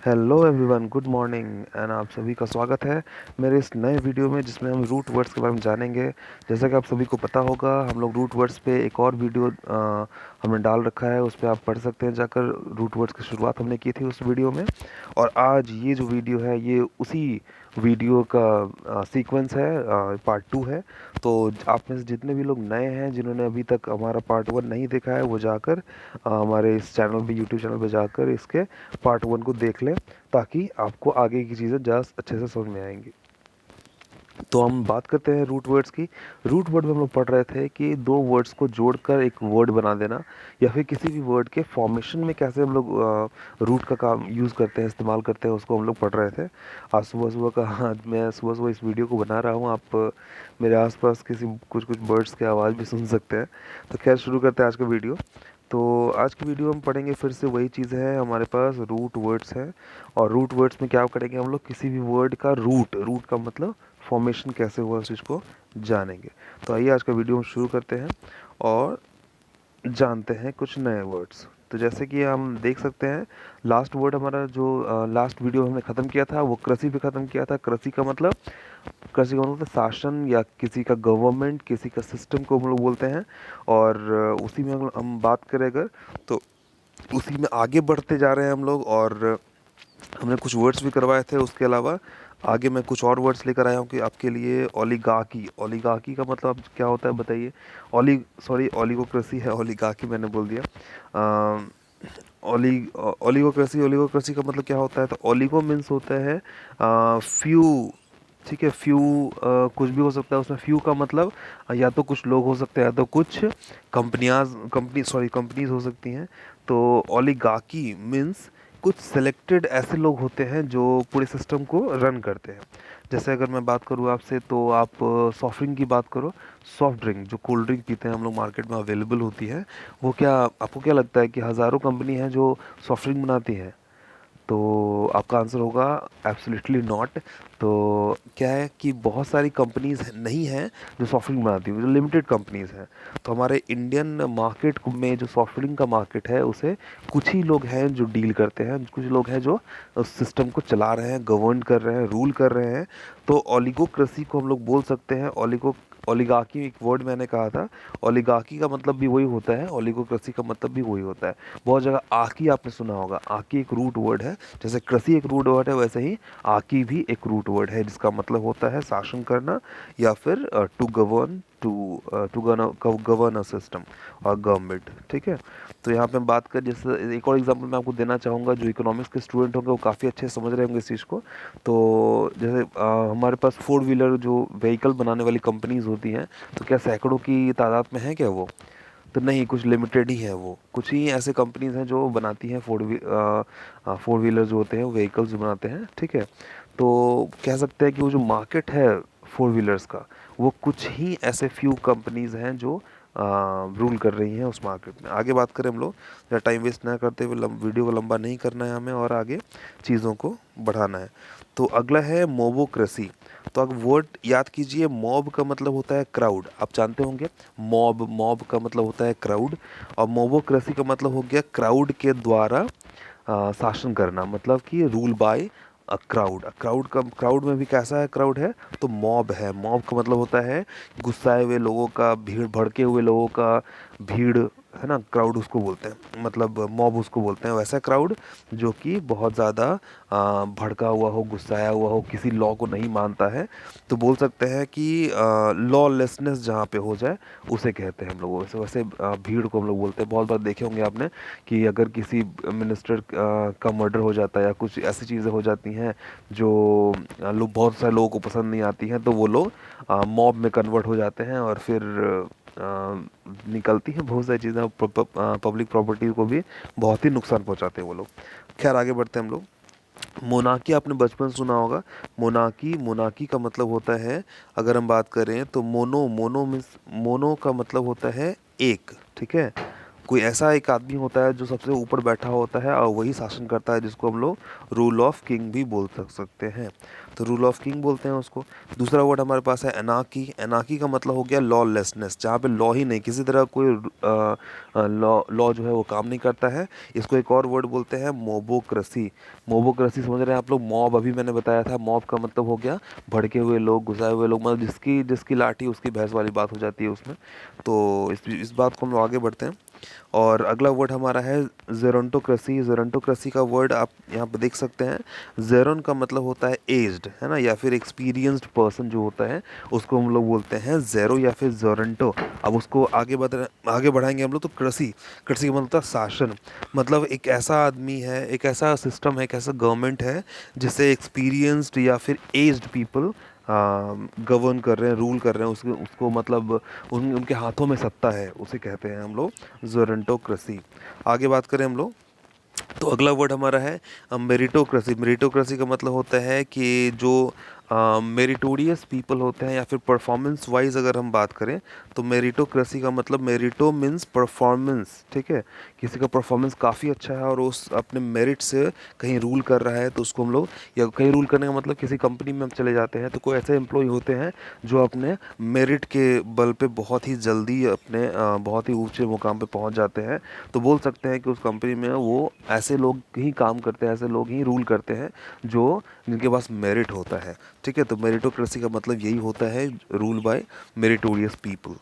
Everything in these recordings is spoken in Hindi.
Hello everyone, good morning and आप सभी का स्वागत है मेरे इस नए वीडियो में जिसमें हम रूट वर्ड्स के बारे में जानेंगे। जैसा कि आप सभी को पता होगा, हम लोग रूट वर्ड्स पे एक और वीडियो हमने डाल रखा है, उस पर आप पढ़ सकते हैं जाकर। रूट वर्ड्स की शुरुआत हमने की थी उस वीडियो में, और आज ये जो वीडियो है ये उसी वीडियो का सीक्वेंस है, पार्ट 2 है। तो आप में से जितने भी लोग नए हैं, जिन्होंने अभी तक हमारा पार्ट 1 नहीं देखा है, वो जाकर हमारे इस चैनल पे, यूट्यूब चैनल पे जाकर इसके पार्ट 1 को देख लें, ताकि आपको आगे की चीज़ें ज़्यादा अच्छे से समझ में आएंगी। तो हम बात करते हैं रूट वर्ड्स की। रूट वर्ड में हम लोग पढ़ रहे थे कि दो वर्ड्स को जोड़कर एक वर्ड बना देना, या फिर किसी भी वर्ड के फॉर्मेशन में कैसे हम लोग रूट का काम यूज़ करते हैं, इस्तेमाल करते हैं, उसको हम लोग पढ़ रहे थे। आज सुबह सुबह का आज मैं सुबह सुबह इस वीडियो को बना रहा हूँ। आप मेरे आसपास किसी कुछ कुछ बर्ड्स की आवाज़ भी सुन सकते हैं। तो खैर, शुरू करते हैं आज का वीडियो। तो आज की वीडियो हम पढ़ेंगे, फिर से वही चीज़ है, हमारे पास रूट वर्ड्स हैं। और रूट वर्ड्स में क्या करेंगे हम लोग, किसी भी वर्ड का रूट, रूट का मतलब फॉर्मेशन कैसे हुआ उस चीज़ को जानेंगे। तो आइए आज का वीडियो हम शुरू करते हैं और जानते हैं कुछ नए वर्ड्स। तो जैसे कि हम देख सकते हैं, लास्ट वर्ड हमारा जो लास्ट वीडियो हमने ख़त्म किया था, वो कृषि पे ख़त्म किया था। कृषि का मतलब शासन, या किसी का गवर्नमेंट, किसी का सिस्टम को हम लोग बोलते हैं। और उसी में हम बात करें अगर, तो उसी में आगे बढ़ते जा रहे हैं हम लोग। और हमने कुछ वर्ड्स भी करवाए थे। उसके अलावा आगे मैं कुछ और वर्ड्स लेकर आया हूँ कि आपके लिए। ओलिगाकी, ओलिगाकी का मतलब क्या होता है बताइए। ओलिगोक्रेसी है, ओलिगाकी मैंने बोल दिया। अ, ओलिगोक्रेसी, ओलिगोक्रेसी का मतलब क्या होता है, तो ओलिगो मीन्स होता है फ्यू। ठीक है, फ्यू कुछ भी हो सकता है उसमें। फ्यू का मतलब या तो कुछ लोग हो सकते हैं, या तो कुछ कंपनीज हो सकती हैं। तो ओलिगाकी मीन्स कुछ सिलेक्टेड ऐसे लोग होते हैं जो पूरे सिस्टम को रन करते हैं। जैसे अगर मैं बात करूँ आपसे, तो आप सॉफ्ट ड्रिंक की बात करो। सॉफ्ट ड्रिंक, जो कोल्ड ड्रिंक पीते हैं हम लोग, मार्केट में अवेलेबल होती है, वो क्या, आपको क्या लगता है कि हज़ारों कंपनी हैं जो सॉफ्ट ड्रिंक बनाती हैं? तो आपका आंसर होगा एब्सोल्युटली नॉट। तो क्या है कि बहुत सारी कंपनीज नहीं हैं जो सॉफ्ट ड्रिंक बनाती हैं, जो लिमिटेड कंपनीज हैं। तो हमारे इंडियन मार्केट में जो सॉफ्ट ड्रिंक का मार्केट है, उसे कुछ ही लोग हैं जो डील करते हैं, कुछ लोग हैं जो उस सिस्टम को चला रहे हैं, गवर्न कर रहे हैं, रूल कर रहे हैं। तो ओलिगोक्रेसी को हम लोग बोल सकते हैं। ओलिगाकी एक वर्ड मैंने कहा था। ओलिगाकी का मतलब भी वही होता है, ओलिगोक्रेसी का मतलब भी वही होता है। बहुत जगह आकी आपने सुना होगा। आकी एक रूट वर्ड है। जैसे कृषि एक रूट वर्ड है, वैसे ही आकी भी एक रूट वर्ड है, जिसका मतलब होता है शासन करना, या फिर to govern, to govern a system और गवर्नमेंट। ठीक है। तो यहाँ पे हम बात कर, जैसे एक और एग्जांपल मैं आपको देना चाहूँगा, जो इकोनॉमिक्स के स्टूडेंट होंगे वो काफ़ी अच्छे से समझ रहे होंगे इस चीज़ को। तो जैसे हमारे पास फोर व्हीलर जो व्हीकल बनाने वाली कंपनीज होती हैं, तो क्या सैकड़ों की तादाद में है क्या वो? तो नहीं, कुछ लिमिटेड ही है वो। कुछ ही ऐसे कंपनीज हैं जो बनाती हैं फोर व्हीलर जो होते हैं, व्हीकल्स जो बनाते हैं। ठीक है। तो कह सकते हैं कि वो जो मार्केट है फोर व्हीलर्स का, वो कुछ ही ऐसे फ्यू कंपनीज हैं जो रूल कर रही हैं उस मार्केट में। आगे बात करें हम लोग, ज़्यादा टाइम वेस्ट ना करते हुए, वीडियो को लंबा नहीं करना है हमें, और आगे चीज़ों को बढ़ाना है। तो अगला है मोबोक्रेसी। तो अब वर्ड याद कीजिए, मॉब का मतलब होता है क्राउड, आप जानते होंगे। मॉब, मॉब का मतलब होता है क्राउड। और मोबोक्रेसी का मतलब हो गया क्राउड के द्वारा शासन करना, मतलब कि रूल बाय क्राउड। क्राउड में भी कैसा है, क्राउड है तो मॉब है। मॉब का मतलब होता है गुस्साए हुए लोगों का, भीड़, भड़के हुए लोगों का, भीड़, है ना, क्राउड उसको बोलते हैं, मतलब मॉब उसको बोलते हैं। वैसा क्राउड जो कि बहुत ज़्यादा भड़का हुआ हो, गुस्साया हुआ हो, किसी लॉ को नहीं मानता है। तो बोल सकते हैं कि लॉलेसनेस जहाँ पे हो जाए, उसे कहते हैं हम लोग। वैसे वैसे भीड़ को हम लोग बोलते हैं। बहुत बार देखे होंगे आपने कि अगर किसी मिनिस्टर का मर्डर हो जाता है, या कुछ ऐसी चीज़ें हो जाती हैं जो लोग, बहुत सारे लोगों को पसंद नहीं आती हैं, तो वो लोग मॉब में कन्वर्ट हो जाते हैं, और फिर निकलती हैं बहुत सारी चीज़ें। पब्लिक प्रॉपर्टी को भी बहुत ही नुकसान पहुंचाते हैं वो लोग। खैर, आगे बढ़ते हैं हम लोग। मोनार्की आपने बचपन सुना होगा। मोनार्की, मोनार्की का मतलब होता है, अगर हम बात करें तो मोनो, मोनो मीन्स, मोनो का मतलब होता है एक। ठीक है। कोई ऐसा एक आदमी होता है जो सबसे ऊपर बैठा होता है और वही शासन करता है, जिसको हम लोग रूल ऑफ किंग भी बोल सकते हैं। तो रूल ऑफ किंग बोलते हैं उसको। दूसरा वर्ड हमारे पास है एनार्की। एनार्की का मतलब हो गया लॉलेसनेस, जहाँ पे लॉ ही नहीं, किसी तरह कोई लॉ लॉ जो है वो काम नहीं करता है। इसको एक और वर्ड बोलते हैं मोबोक्रेसी। मोबोक्रेसी समझ रहे हैं आप लोग? मॉब अभी मैंने बताया था, मॉब का मतलब हो गया भड़के हुए लोग, गुस्साए हुए लोग, मतलब जिसकी जिसकी लाठी उसकी भैंस वाली बात हो जाती है उसमें। तो इस बात को हम लोग आगे बढ़ते हैं। और अगला वर्ड हमारा है जेरोंटोक्रेसी। जेरोंटोक्रेसी का वर्ड आप यहाँ पे देख सकते हैं। जेरोन का मतलब होता है एज्ड, है ना, या फिर एक्सपीरियंस्ड पर्सन जो होता है उसको हम लोग बोलते हैं जेरो या फिर जोरेंटो। अब उसको आगे बढ़ाएंगे हम लोग तो कृषि। कृषि का मतलब होता है शासन। मतलब एक ऐसा आदमी है, एक ऐसा सिस्टम है, एक ऐसा गवर्नमेंट है जिसे एक्सपीरियंस्ड या फिर एज्ड पीपल गवर्न कर रहे हैं, रूल कर रहे हैं, उसको उसको मतलब उनके हाथों में सत्ता है, उसे कहते हैं हम लोग जोरेंटोक्रेसी। आगे बात करें हम लोग तो अगला वर्ड हमारा है मेरिटोक्रेसी। मेरिटोक्रेसी का मतलब होता है कि जो मेरिटोरियस पीपल होते हैं या फिर परफॉर्मेंस वाइज अगर हम बात करें तो मेरिटोक्रेसी का मतलब मेरिटो मीन्स परफॉर्मेंस, ठीक है। किसी का परफॉर्मेंस काफ़ी अच्छा है और उस अपने मेरिट से कहीं रूल कर रहा है तो उसको हम लोग, या कहीं रूल करने का मतलब किसी कंपनी में हम चले जाते हैं तो कोई ऐसे एम्प्लॉय होते हैं जो अपने मेरिट के बल पे बहुत ही जल्दी अपने बहुत ही ऊंचे मुकाम पे पहुंच जाते हैं। तो बोल सकते हैं कि उस कंपनी में वो ऐसे लोग ही काम करते हैं, ऐसे लोग ही रूल करते हैं जो जिनके पास मेरिट होता है, ठीक है। तो मेरिटोक्रेसी का मतलब यही होता है, रूल बाय मेरिटोरियस पीपल।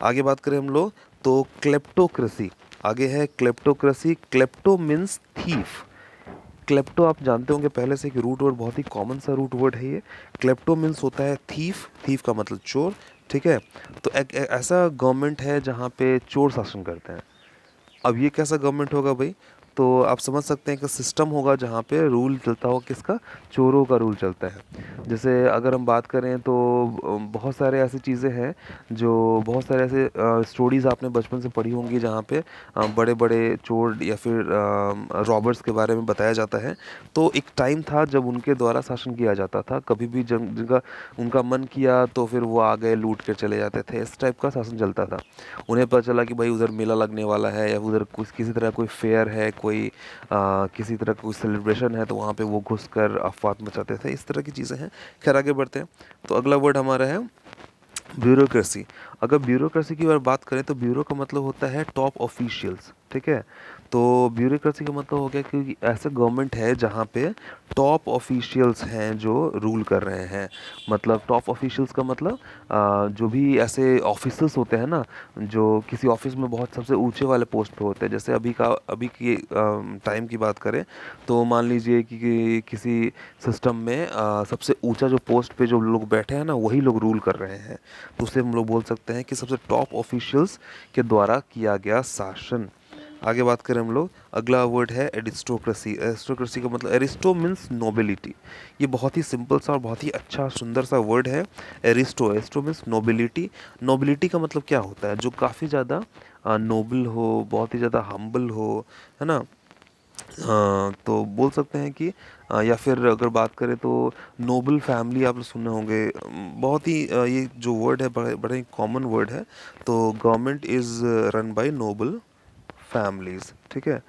आगे बात करें हम लोग तो क्लेप्टोक्रेसी। आगे है kleptocracy. Klepto means thief. Klepto आप जानते होंगे पहले से कि रूट वर्ड, बहुत ही कॉमन सा रूट वर्ड है ये। क्लेप्टो मीन्स होता है थीफ। थीफ का मतलब चोर, ठीक है। तो एक ऐसा गवर्नमेंट है जहाँ पे चोर शासन करते हैं। अब ये कैसा गवर्नमेंट होगा भाई? तो आप समझ सकते हैं कि सिस्टम होगा जहाँ पे रूल चलता हो किसका? चोरों का रूल चलता है। जैसे अगर हम बात करें तो बहुत सारे ऐसी चीज़ें हैं जो, बहुत सारे ऐसे स्टोरीज़ आपने बचपन से पढ़ी होंगी जहाँ पे बड़े बड़े चोर या फिर रॉबर्स के बारे में बताया जाता है। तो एक टाइम था जब उनके द्वारा शासन किया जाता था, कभी भी जब जिनका उनका मन किया तो फिर वो आ गए लूट कर चले जाते थे, इस टाइप का शासन चलता था। उन्हें पता चला कि भाई उधर मेला लगने वाला है या उधर कुछ किसी तरह कोई फेयर है, कोई किसी तरह का कोई सेलिब्रेशन है, तो वहाँ पे वो घुस कर अफवाह मचाते थे। इस तरह की चीज़ें हैं। खैर आगे बढ़ते हैं। तो अगला वर्ड हमारा है ब्यूरोक्रेसी। अगर ब्यूरोक्रेसी की बात करें तो ब्यूरो का मतलब होता है टॉप ऑफिशियल्स, ठीक है। तो ब्यूरोक्रेसी का मतलब हो गया कि ऐसा गवर्नमेंट है जहाँ पे टॉप ऑफिशियल्स हैं जो रूल कर रहे हैं। मतलब टॉप ऑफिशियल्स का मतलब जो भी ऐसे ऑफिसर्स होते हैं ना, जो किसी ऑफिस में बहुत सबसे ऊंचे वाले पोस्ट पे होते हैं। जैसे अभी की टाइम की बात करें तो मान लीजिए कि किसी सिस्टम में सबसे ऊंचा जो पोस्ट पे जो लोग बैठे हैं ना, वही लोग रूल कर रहे हैं। तो उसे हम लोग बोल सकते हैं कि सबसे टॉप ऑफिशियल्स के द्वारा किया गया शासन। आगे बात करें हम लोग, अगला वर्ड है एरिस्टोक्रेसी। एरिस्टोक्रेसी का मतलब, एरिस्टो मीन्स नोबिलिटी। ये बहुत ही सिंपल सा और बहुत ही अच्छा सुंदर सा वर्ड है। Aristo, Aristo means nobility. Nobility का मतलब क्या होता है? जो काफ़ी ज़्यादा नोबल हो, बहुत ही ज़्यादा हम्बल हो, है ना। तो बोल सकते हैं कि या फिर अगर बात करें तो नोबल फैमिली आप लोग सुने होंगे। बहुत ही ये जो वर्ड है बड़े बड़े ही कॉमन वर्ड है। तो government is run by noble families, ठीक है।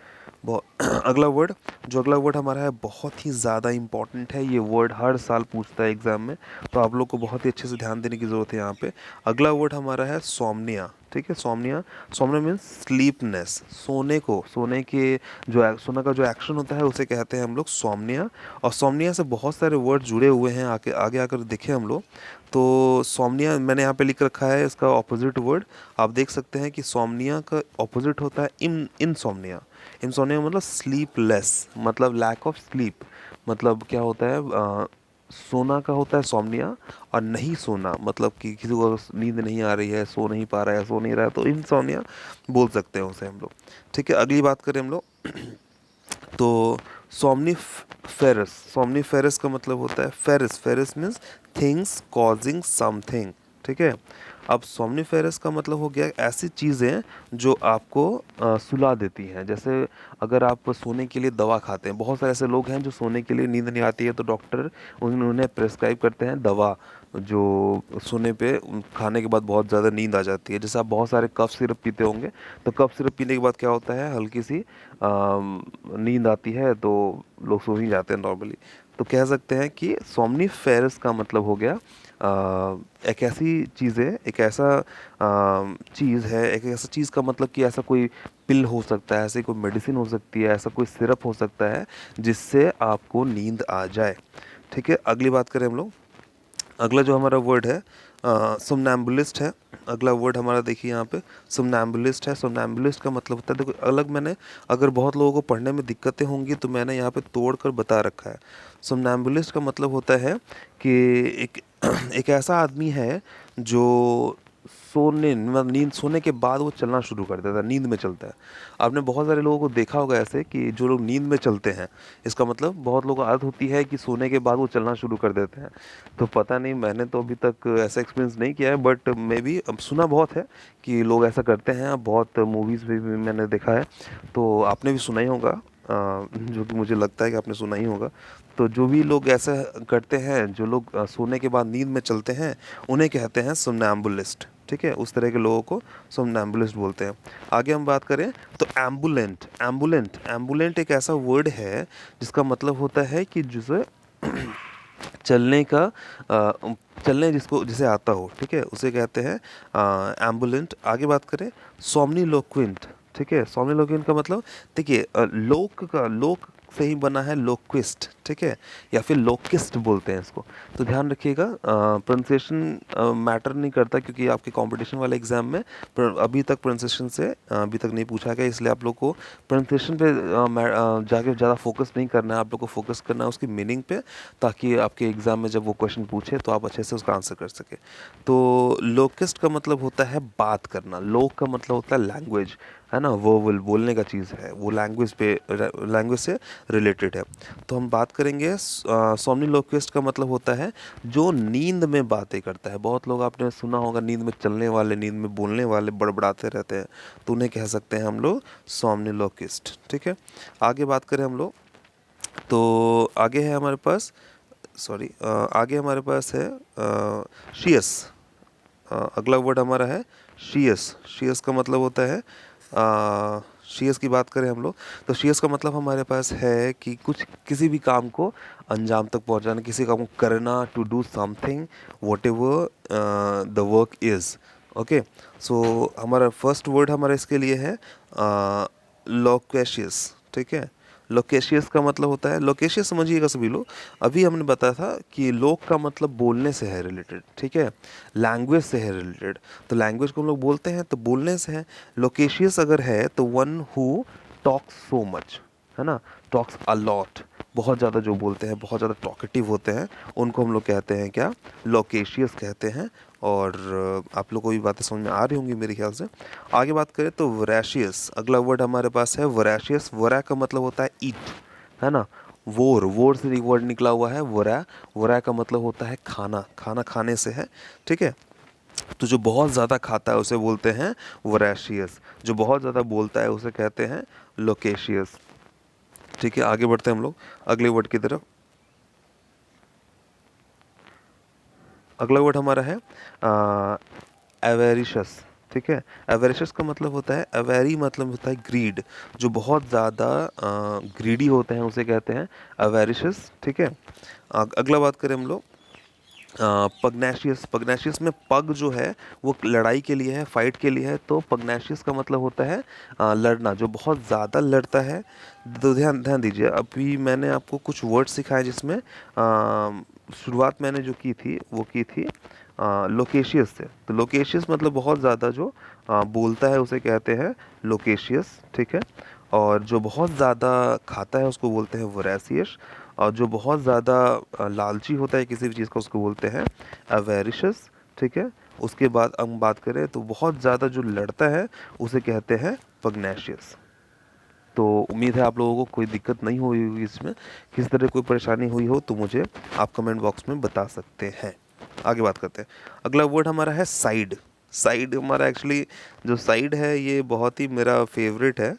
अगला वर्ड, जो अगला वर्ड हमारा है बहुत ही ज़्यादा इम्पॉर्टेंट है। ये वर्ड हर साल पूछता है एग्ज़ाम में, तो आप लोग को बहुत ही अच्छे से ध्यान देने की ज़रूरत है यहाँ पे। अगला वर्ड हमारा है सोमनिया, ठीक है। सोमनिया, सोमनिया मीन्स स्लीपनेस। सोने को, सोने के जो सोने का जो एक्शन होता है उसे कहते हैं हम लोग सोमनिया। और सोमनिया से बहुत सारे वर्ड जुड़े हुए हैं। आगे आगे आकर देखें हम लोग तो सोमनिया मैंने यहाँ पे लिख रखा है इसका ऑपोजिट वर्ड। आप देख सकते हैं कि सोमनिया का ऑपोजिट होता है इनसोमनिया। इनसोमनिया मतलब स्लीपलेस, मतलब लैक ऑफ स्लीप। मतलब क्या होता है, सोना का होता है सोमनिया, और नहीं सोना मतलब कि किसी को नींद नहीं आ रही है, सो नहीं पा रहा है, सो नहीं रहा है, तो इनसोमनिया बोल सकते हैं उसे हम लोग, ठीक है। अगली बात करें हम लोग तो सोमनीफेरस। सोमनीफेरस का मतलब होता है ferrous. Ferrous means things causing something, ठीक है। अब सोमनीफेरस का मतलब हो गया ऐसी चीज़ें जो आपको सुला देती हैं। जैसे अगर आप सोने के लिए दवा खाते हैं, बहुत सारे ऐसे लोग हैं जो सोने के लिए नींद नहीं आती है तो डॉक्टर उन्हें प्रेस्क्राइब करते हैं दवा। जो सोने पे खाने के बाद बहुत ज़्यादा नींद आ जाती है। जैसे आप बहुत सारे कफ सिरप पीते होंगे, तो कफ सिरप पीने के बाद क्या होता है, हल्की सी नींद आती है, तो लोग सो ही जाते हैं नॉर्मली। तो कह सकते हैं कि सोमनीफेरस का मतलब हो गया एक ऐसी चीज़ है, एक ऐसा चीज़ है, एक ऐसा चीज़ का मतलब कि ऐसा कोई पिल हो सकता है, ऐसे कोई मेडिसिन हो सकती है, ऐसा कोई सिरप हो सकता है जिससे आपको नींद आ जाए। ठीक है, अगली बात करें हम लोग। अगला जो हमारा वर्ड है सोमनैम्बुलिस्ट है। अगला वर्ड हमारा देखिए यहाँ पे सोमनैम्बुलिस्ट है। सोमनैम्बुलिस्ट का मतलब होता है, देखो अलग मैंने, अगर बहुत लोगों को पढ़ने में दिक्कतें होंगी तो मैंने यहाँ पे तोड़ कर बता रखा है। सोमनैम्बुलिस्ट का मतलब होता है कि एक एक ऐसा आदमी है जो मतलब नींद, सोने के बाद वो चलना शुरू कर देता है, नींद में चलता है। आपने बहुत सारे लोगों को देखा होगा ऐसे कि जो लोग नींद में चलते हैं, इसका मतलब बहुत लोगों को आदत होती है कि सोने के बाद वो चलना शुरू कर देते हैं। तो पता नहीं, मैंने तो अभी तक ऐसा एक्सपीरियंस नहीं किया है, बट मे बी अब सुना बहुत है कि लोग ऐसा करते हैं। अब बहुत मूवीज़ में भी मैंने देखा है, तो आपने भी सुना ही होगा, जो कि मुझे लगता है कि आपने सुना ही होगा। तो जो भी लोग ऐसा करते हैं, जो लोग सोने के बाद नींद में चलते हैं, उन्हें कहते हैं सोमनैम्बुलिस्ट। ठीक है, उस तरह के लोगों को सोमनैम्बुलिस्ट बोलते हैं। आगे हम बात करें तो एम्बुलेंट। एम्बुलेंट एम्बुलेंट एक ऐसा वर्ड है जिसका मतलब होता है कि जिसे चलने का चलने जिसको जिसे आता हो, ठीक है, उसे कहते हैं एम्बुलेंट। आगे बात करें सोमनीलोक्विंट। ठीक है, सोमनीलोक्विंट का मतलब, देखिए लोक का, लोक से ही बना है लोक्विस्ट, ठीक है, या फिर लोकिस्ट बोलते हैं इसको। तो ध्यान रखिएगा, प्रोनाउंसिएशन मैटर नहीं करता, क्योंकि आपके कंपटीशन वाले एग्जाम में अभी तक प्रोनाउंसिएशन से अभी तक नहीं पूछा गया, इसलिए आप लोग को प्रोनाउंसिएशन पे जाके ज़्यादा फोकस नहीं करना है, आप लोग को फोकस करना है उसकी मीनिंग पे, ताकि आपके एग्ज़ाम में जब वो क्वेश्चन पूछे तो आप अच्छे से उसका आंसर कर सके। तो लोकेस्ट का मतलब होता है बात करना, लोक का मतलब होता है लैंग्वेज, है ना, वो बोलने का चीज़ है, वो लैंग्वेज से रिलेटेड है। तो हम बात करेंगे सोमनीलोक्विस्ट का मतलब होता है जो नींद में बातें करता है। बहुत लोग आपने सुना होगा, नींद में चलने वाले, नींद में बोलने वाले, बड़बड़ाते रहते हैं, तो उन्हें कह सकते हैं हम लोग सोमनीलोक्विस्ट। ठीक है, आगे बात करें हम लोग, तो आगे है हमारे पास, सॉरी, आगे हमारे पास है शीयस। अगला वर्ड हमारा है शीयस। शीयस का मतलब होता है शीयस की बात करें हम लोग, तो शीयस का मतलब हमारे पास है कि कुछ, किसी भी काम को अंजाम तक पहुंचाना, किसी काम को करना, to do something, whatever the work is. Okay, so हमारा फर्स्ट वर्ड हमारा इसके लिए है लोकेशियस। ठीक है, लोकेशियस का मतलब होता है, लोकेशियस समझिएगा सभी लोग, अभी हमने बताया था कि लोक का मतलब बोलने से है रिलेटेड, ठीक है, लैंग्वेज से है रिलेटेड। तो लैंग्वेज को हम लोग बोलते हैं तो बोलने से है। लोकेशियस अगर है तो one who talks so much, है ना, टॉक्स अ लॉट, बहुत ज़्यादा जो बोलते हैं, बहुत ज़्यादा टॉकेटिव होते हैं, उनको हम लोग कहते हैं क्या, लोकेशियस कहते हैं। और आप लोग को भी बातें समझ में आ रही होंगी मेरे ख्याल से। आगे बात करें तो वोरेशियस, अगला वर्ड हमारे पास है वोरेशियस। वोरा का मतलब होता है ईट, है ना, वोर, वोर से एक वर्ड निकला हुआ है वोरा। वोरा का मतलब होता है खाना, खाना खाने से है। ठीक है, तो जो बहुत ज़्यादा खाता है उसे बोलते हैं वोरेशियस, जो बहुत ज़्यादा बोलता है उसे कहते हैं लोकेशियस। ठीक है, आगे बढ़ते हैं हम लोग अगले वर्ड की तरफ। अगला वर्ड हमारा है एवेरिशस। ठीक है, एवेरिशस का मतलब होता है, एवेरी मतलब होता है ग्रीड, जो बहुत ज़्यादा ग्रीडी होते हैं उसे कहते हैं एवेरिशस। ठीक है, अगला बात करें हम लोग पगनेशियस। पगनेशियस में पग जो है वो लड़ाई के लिए है, फाइट के लिए है, तो पगनेशियस का मतलब होता है लड़ना, जो बहुत ज़्यादा लड़ता है। तो ध्यान ध्यान दीजिए, अभी मैंने आपको कुछ वर्ड सिखाए जिसमें शुरुआत मैंने जो की थी वो की थी लोकेशियस से। तो लोकेशियस मतलब बहुत ज़्यादा जो बोलता है उसे कहते हैं लोकेशियस। ठीक है, और जो बहुत ज़्यादा खाता है उसको बोलते हैं वोरेशियस, और जो बहुत ज़्यादा लालची होता है किसी भी चीज़ का उसको बोलते हैं अवेरिशस। ठीक है, उसके बाद हम बात करें तो बहुत ज़्यादा जो लड़ता है उसे कहते हैं पगनेशियस। तो उम्मीद है आप लोगों को कोई दिक्कत नहीं हुई होगी इसमें, किसी तरह कोई परेशानी हुई हो तो मुझे आप कमेंट बॉक्स में बता सकते हैं। आगे बात करते हैं, अगला वर्ड हमारा है साइड। साइड हमारा एक्चुअली, जो साइड है ये बहुत ही मेरा फेवरेट है।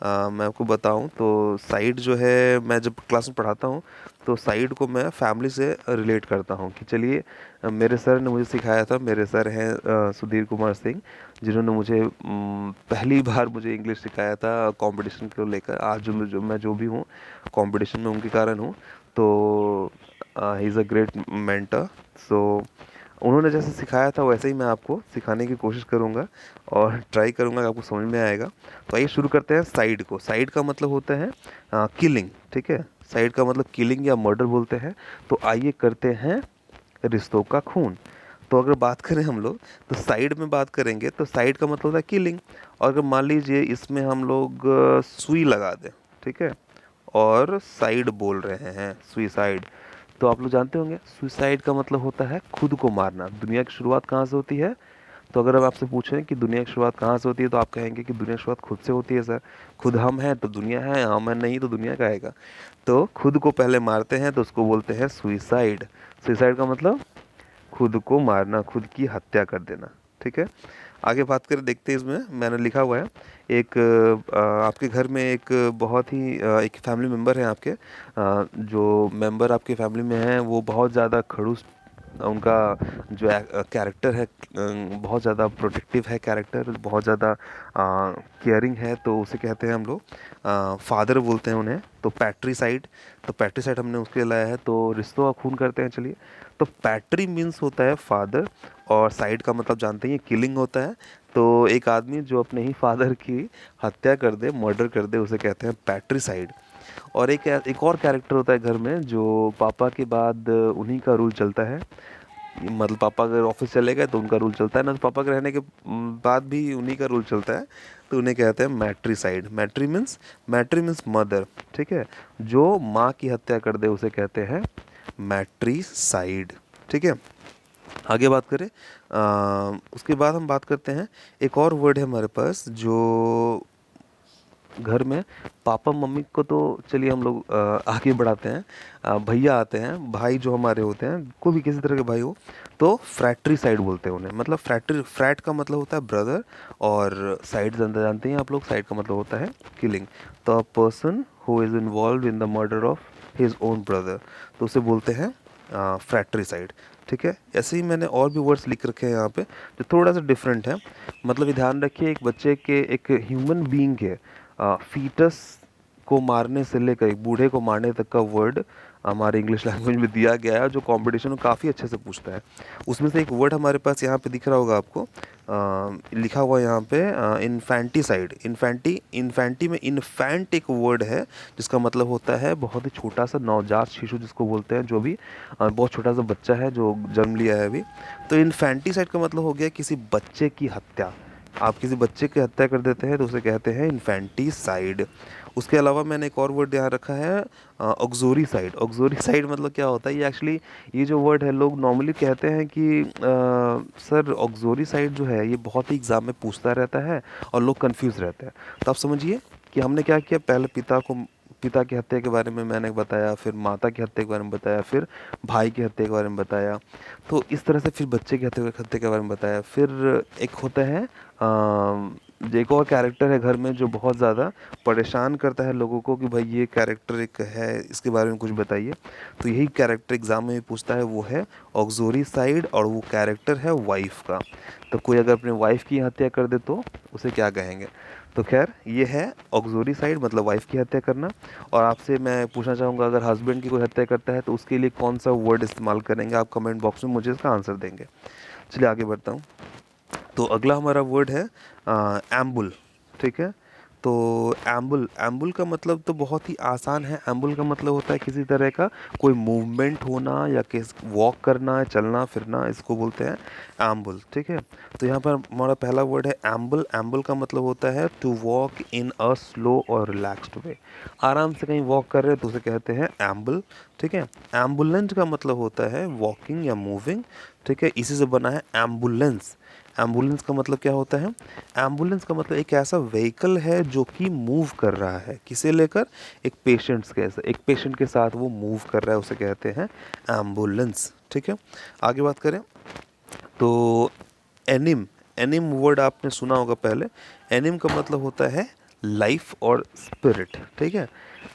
मैं आपको बताऊं तो साइड जो है, मैं जब क्लास में पढ़ाता हूं तो साइड को मैं फैमिली से रिलेट करता हूं कि चलिए, मेरे सर ने मुझे सिखाया था। मेरे सर हैं सुधीर कुमार सिंह, जिन्होंने मुझे पहली बार मुझे इंग्लिश सिखाया था कंपटीशन को लेकर। आज मैं जो भी हूँ कंपटीशन में उनके कारण हूँ। तो he is a great mentor. So उन्होंने जैसे सिखाया था वैसे ही मैं आपको सिखाने की कोशिश करूँगा और ट्राई करूँगा कि आपको समझ में आएगा। तो आइए शुरू करते हैं साइड को। साइड का मतलब होता है किलिंग, ठीक है। साइड का मतलब किलिंग या मर्डर बोलते हैं। तो आइए करते हैं रिश्तों का खून। तो अगर बात करें हम लोग, तो साइड में बात करेंगे तो साइड का मतलब होता है किलिंग। और अगर मान लीजिए इसमें हम लोग सुई लगा दें, ठीक है, और साइड बोल रहे हैं, सुइसाइड, तो आप लोग जानते होंगे सुइसाइड का मतलब होता है खुद को मारना। दुनिया की शुरुआत कहाँ से होती है? तो अगर अब आपसे पूछें कि दुनिया की शुरुआत कहाँ से होती है, तो आप कहेंगे कि दुनिया की शुरुआत खुद से होती है सर। खुद हम हैं तो दुनिया है, हम है नहीं तो दुनिया का आएगा। तो खुद को पहले मारते हैं तो उसको बोलते हैं सुइसाइड। सुइसाइड का मतलब खुद को मारना, खुद की हत्या कर देना, ठीक है। आगे बात करें, देखते हैं इसमें मैंने लिखा हुआ है एक आपके घर में एक बहुत ही एक फैमिली मेम्बर है आपके, जो मेंबर आपके फैमिली में है वो बहुत ज़्यादा खड़ूस, उनका जो कैरेक्टर है बहुत ज़्यादा प्रोटेक्टिव है, कैरेक्टर बहुत ज़्यादा केयरिंग है। तो उसे कहते हैं हम लोग फादर बोलते हैं उन्हें, तो पैट्रीसाइड। तो पैट्रीसाइड हमने उसके लिए लाया है। तो रिश्तों का खून करते हैं चलिए। तो पैट्री मीन्स होता है फादर, और साइड का मतलब जानते ही किलिंग होता है। तो एक आदमी जो अपने ही फादर की हत्या कर दे, मर्डर कर दे, उसे कहते हैं पैट्रीसाइड। और एक और कैरेक्टर होता है घर में जो पापा के बाद उन्हीं का रूल चलता है। मतलब पापा अगर ऑफिस चले गए तो उनका रूल चलता है ना, तो पापा के रहने के बाद भी उन्हीं का रूल चलता है। तो उन्हें कहते हैं मैट्रीसाइड। मैट्री मीन्स मदर, ठीक है। जो माँ की हत्या कर दे उसे कहते हैं मैट्रीसाइड, ठीक है। आगे बात करें, उसके बाद हम बात करते हैं, एक और वर्ड है हमारे पास जो घर में पापा मम्मी को तो चलिए हम लोग आगे बढ़ाते हैं। भैया आते हैं, भाई जो हमारे होते हैं, कोई भी किसी तरह के भाई हो, तो फ्रैट्री साइड बोलते हैं उन्हें। मतलब फ्रैट का मतलब होता है ब्रदर, और साइड जानते हैं आप लोग, साइड का मतलब होता है किलिंग। तो a person who is involve in the murder of his own brother, तो उसे बोलते हैं फ्रैट्री साइड, ठीक है। ऐसे ही मैंने और भी वर्ड्स लिख रखे हैं यहाँ पे जो थोड़ा सा डिफरेंट है। मतलब ये ध्यान रखिए, एक बच्चे के, एक ह्यूमन बीइंग के फीटस को मारने से लेकर एक बूढ़े को मारने तक का वर्ड हमारे इंग्लिश लैंग्वेज में दिया गया है, जो कंपटीशन में काफ़ी अच्छे से पूछता है। उसमें से एक वर्ड हमारे पास यहाँ पे दिख रहा होगा आपको, लिखा हुआ है यहाँ पे इन्फेंटिसाइड। इन्फेंटी में इन्फेंट एक वर्ड है जिसका मतलब होता है बहुत ही छोटा सा नवजात शिशु, जिसको बोलते हैं, जो भी बहुत छोटा सा बच्चा है जो जन्म लिया है अभी। तो इन्फेंटिसाइड का मतलब हो गया किसी बच्चे की हत्या। आप किसी बच्चे की हत्या कर देते हैं तो उसे कहते हैं इन्फेंटिसाइड। उसके अलावा मैंने एक और वर्ड यहाँ रखा है ऑक्सोरी साइड। ऑक्सोरी साइड मतलब क्या होता है, ये एक्चुअली ये जो वर्ड है लोग नॉर्मली कहते हैं कि सर ऑक्सोरी साइड जो है ये बहुत ही एग्जाम में पूछता रहता है और लोग कंफ्यूज रहते हैं। तो आप समझिए कि हमने क्या किया, पहले पिता की हत्या के बारे में मैंने बताया, फिर माता की हत्या के बारे में बताया, फिर भाई की हत्या के बारे में बताया। तो इस तरह से फिर बच्चे की हत्या के बारे में बताया। फिर एक होता है एक और कैरेक्टर है घर में जो बहुत ज़्यादा परेशान करता है लोगों को कि भाई ये कैरेक्टर एक है, इसके बारे में कुछ बताइए। तो यही कैरेक्टर एग्जाम में पूछता है, वो है ऑक्सोरी साइड, और वो कैरेक्टर है वाइफ का। तो कोई अगर अपने वाइफ की हत्या कर दे तो उसे क्या कहेंगे? तो खैर ये है ऑक्सोरी साइड, मतलब वाइफ की हत्या करना। और आपसे मैं पूछना चाहूँगा, अगर हस्बैंड की कोई हत्या करता है तो उसके लिए कौन सा वर्ड इस्तेमाल करेंगे? आप कमेंट बॉक्स में मुझे इसका आंसर देंगे। चलिए आगे बढ़ता हूँ। तो अगला हमारा वर्ड है एम्बुल, ठीक है। तो एम्बुल, एम्बुल का मतलब तो बहुत ही आसान है। एम्बुल का मतलब होता है किसी तरह का कोई मूवमेंट होना या किस वॉक करना, चलना फिरना, इसको बोलते हैं एम्बुल, ठीक है। तो यहाँ पर हमारा पहला वर्ड है एम्बुल। एम्बुल का मतलब होता है to walk in a slow और रिलैक्स्ड वे। आराम से कहीं वॉक कर रहे हैं तो उसे कहते हैं एम्बुल, ठीक है। एम्बुलेंट का मतलब होता है वॉकिंग या मूविंग, ठीक है। इसी से बना है एम्बुलेंस। एम्बुलेंस का मतलब क्या होता है? एम्बुलेंस का मतलब एक ऐसा व्हीकल है जो कि मूव कर रहा है, किसे लेकर? एक पेशेंट के साथ वो मूव कर रहा है, उसे कहते हैं एम्बुलेंस, ठीक है। आगे बात करें तो एनिम। एनिम वर्ड आपने सुना होगा पहले। एनिम का मतलब होता है लाइफ और स्पिरिट, ठीक है।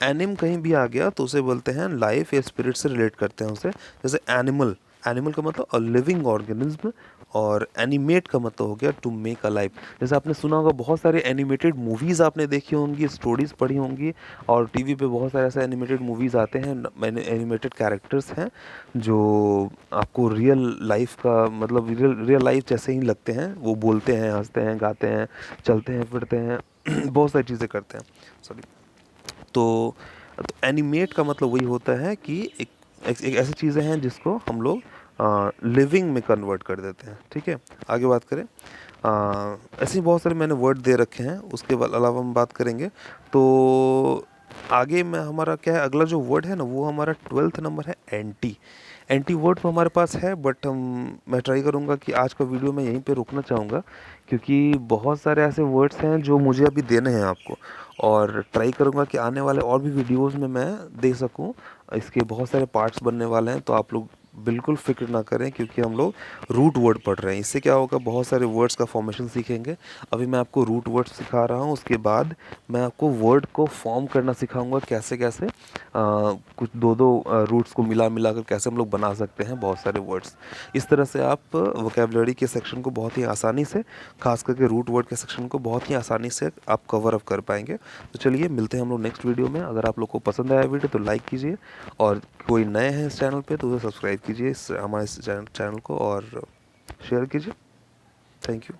एनिम कहीं भी आ गया तो उसे बोलते हैं लाइफ या स्पिरिट से रिलेट करते हैं उसे। जैसे एनिमल, एनिमल का मतलब अ लिविंग ऑर्गेनिज्म, और एनिमेट का मतलब हो गया टू मेक अ लाइफ। जैसे आपने सुना होगा, बहुत सारे एनिमेटेड मूवीज़ आपने देखी होंगी, स्टोरीज पढ़ी होंगी, और टीवी पे बहुत सारे ऐसे एनिमेटेड मूवीज़ आते हैं, एनिमेटेड कैरेक्टर्स हैं जो आपको रियल लाइफ का मतलब रियल रियल लाइफ जैसे ही लगते हैं। वो बोलते हैं, हंसते हैं, गाते हैं, चलते हैं, फिरते हैं, बहुत सारी चीज़ें करते हैं। सॉरी। तो एनिमेट का मतलब वही होता है कि एक ऐसी चीज़ें हैं जिसको हम लोग लिविंग में कन्वर्ट कर देते हैं, ठीक है। आगे बात करें, ऐसे ही बहुत सारे मैंने वर्ड दे रखे हैं, उसके अलावा हम बात करेंगे। तो आगे में हमारा क्या है, अगला जो वर्ड है ना, वो हमारा 12th नंबर है एंटी। एंटी वर्ड तो हमारे पास है, बट मैं ट्राई करूँगा कि आज का वीडियो मैं यहीं पे रोकना चाहूँगा, क्योंकि बहुत सारे ऐसे वर्ड्स हैं जो मुझे अभी देने हैं आपको, और ट्राई करूँगा कि आने वाले और भी वीडियोस में मैं दे सकूँ। इसके बहुत सारे पार्ट्स बनने वाले हैं, तो आप लोग बिल्कुल फ़िक्र ना करें, क्योंकि हम लोग रूट वर्ड पढ़ रहे हैं। इससे क्या होगा, बहुत सारे वर्ड्स का फॉर्मेशन सीखेंगे। अभी मैं आपको रूट वर्ड सिखा रहा हूँ, उसके बाद मैं आपको वर्ड को फॉर्म करना सिखाऊंगा, कैसे कैसे कुछ दो दो रूट्स को मिला मिला कर कैसे हम लोग बना सकते हैं बहुत सारे वर्ड्स। इस तरह से आप वोकेबलरी के सेक्शन को बहुत ही आसानी से, खास करके रूट वर्ड के सेक्शन को बहुत ही आसानी से आप कवर अप कर पाएंगे। तो चलिए मिलते हैं हम लोग नेक्स्ट वीडियो में। अगर आप लोग को पसंद आया वीडियो तो लाइक कीजिए, और कोई नए हैं इस चैनल पे तो उसे सब्सक्राइब कीजिए, हमारे इस चैनल को, और शेयर कीजिए। Thank you.